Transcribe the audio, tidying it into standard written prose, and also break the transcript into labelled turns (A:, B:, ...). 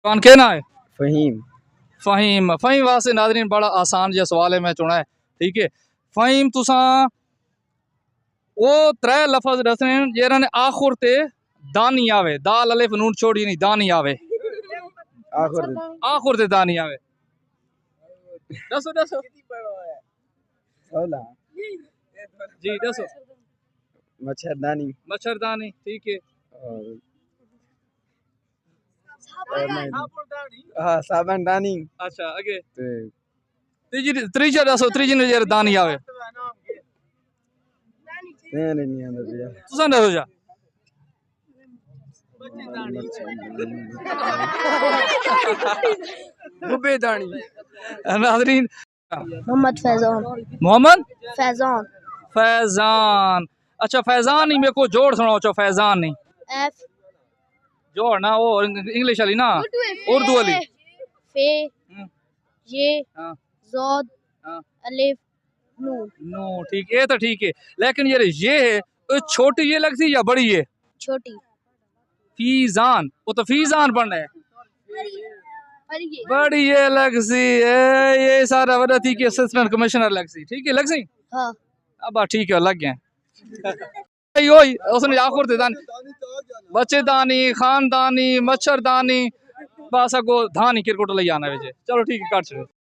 A: कौन कहना है?
B: फहीम।
A: फ़हीम। फ़हीम वास्ते नाज़रीन बड़ा आसान जो सवाल है मैं चुना है, ठीक है। फ़हीम तुसा वो त्रै लफज दसने जेरा ने आखिर ते दानी आवे, दाल अलिफ नून छोड़ी नहीं दानी आवे, आखिर ते दानी आवे। दसो दसो जी दसो।
B: मच्छरदानी।
A: मच्छरदानी, ठीक है।
B: हाँ साबनदानी।
A: अच्छा आगे तीजी त्रीजा दसो, त्रीजी ने जेरा दानी आवे
B: नहीं आंदा पिया।
A: तुसा दसो जा।
B: गुब्बेदानी।
A: नाज़रीन
C: मोहम्मद फैजान।
A: मोहम्मद
C: फैजान।
A: फैजान। अच्छा फैजान ही मेरे को जोड़ सुनाओ चो फैजान नहीं
C: एफ
A: जोड़ ना वो इंग्लिश वाली ना उर्दू वाली
C: फे ये
A: हाँ
C: ज़ोद
A: हाँ
C: अलिफ नून।
A: नो ठीक है तो ठीक है, लेकिन ये है तो छोटी ये लगती या बड़ी है?
C: छोटी।
A: फीजान वो तो फीजान पढ़ना है,
C: और ये
A: बड़ी ये लगसी है ये सारा वजह थी कि असिस्टेंट कमिश्नर लगसी, ठीक है लगसी।
C: हाँ
A: अब ठीक है लग गए योई उसने आखिर ते दानी बच्चेदानी खानदानी मच्छरदानी बस को धानी क्रिकेट ले जाना है। चलो ठीक है काट